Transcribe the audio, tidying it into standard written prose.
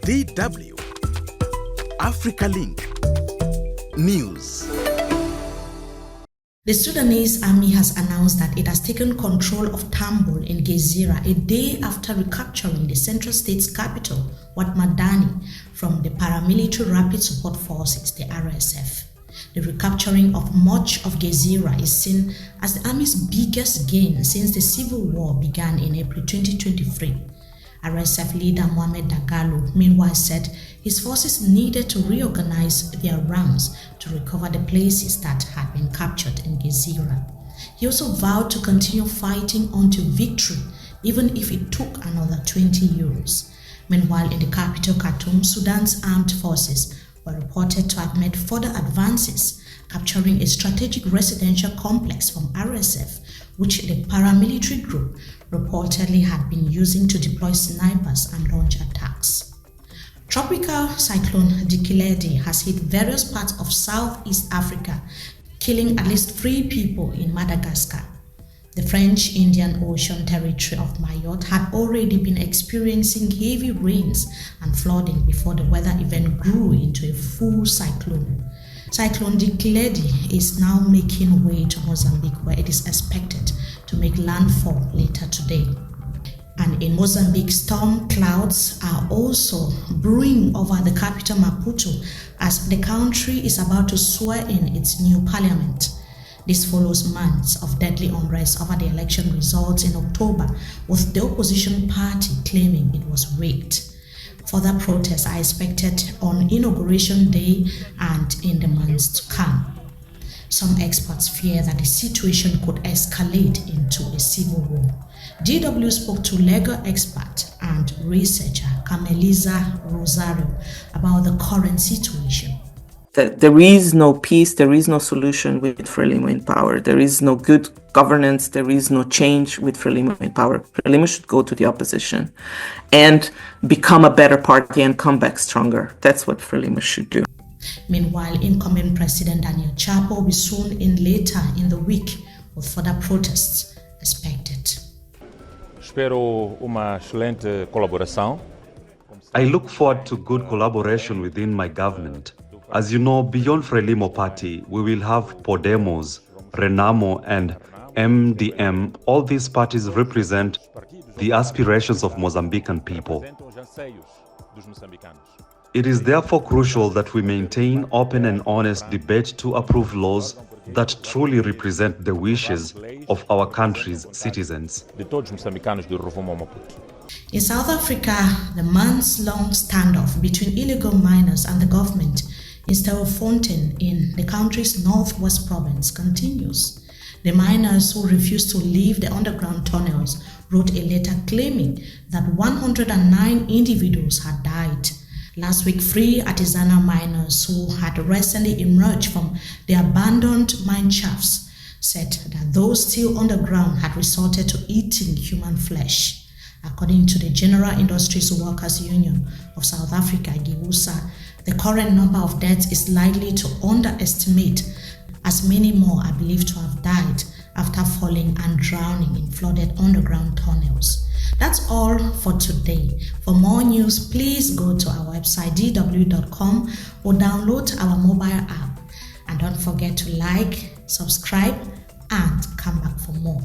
DW Africa Link News. The Sudanese Army has announced that it has taken control of Tambol in Gezira a day after recapturing the central state's capital, Wat Madani, from the paramilitary Rapid Support Forces, the RSF. The recapturing of much of Gezira is seen as the army's biggest gain since the civil war began in April 2023. RSF leader Mohamed Dagalo meanwhile said his forces needed to reorganize their ranks to recover the places that had been captured in Gezira. He also vowed to continue fighting until victory, even if it took another 20 years. Meanwhile, in the capital Khartoum, Sudan's armed forces were reported to have made further advances, capturing a strategic residential complex from RSF, which the paramilitary group reportedly had been using to deploy snipers and launch attacks. Tropical Cyclone Dikeledi has hit various parts of Southeast Africa, killing at least 3 people in Madagascar. The French Indian Ocean territory of Mayotte had already been experiencing heavy rains and flooding before the weather event grew into a full cyclone. Cyclone Dikeledi is now making way to Mozambique, where it is expected to make landfall later today. And in Mozambique, storm clouds are also brewing over the capital Maputo as the country is about to swear in its new parliament. This follows months of deadly unrest over the election results in October, with the opposition party claiming it was rigged. Further protests are expected on Inauguration Day and in the months to come. Some experts fear that the situation could escalate into a civil war. DW spoke to legal expert and researcher Carmelisa Rosario about the current situation. There is no peace, there is no solution with Frelimo in power. There is no good governance, there is no change with Frelimo in power. Frelimo should go to the opposition and become a better party and come back stronger. That's what Frelimo should do. Meanwhile, incoming President Daniel Chapo will be sworn in later in the week, with further protests expected. Espero uma excelente colaboração. I look forward to good collaboration within my government. As you know, beyond Frelimo party, we will have Podemos, Renamo and MDM. All these parties represent the aspirations of Mozambican people. It is therefore crucial that we maintain open and honest debate to approve laws that truly represent the wishes of our country's citizens. In South Africa, the months-long standoff between illegal miners and the government in Stilfontein in the country's northwest province continues. The miners who refused to leave the underground tunnels wrote a letter claiming that 109 individuals had died. Last week, 3 artisanal miners who had recently emerged from the abandoned mine shafts said that those still underground had resorted to eating human flesh. According to the General Industries Workers Union of South Africa, GIWUSA, the current number of deaths is likely to underestimate, as many more are believed to have died after falling and drowning in flooded underground tunnels. That's all for today. For more news, please go to our website dw.com or download our mobile app. And don't forget to like, subscribe, and come back for more.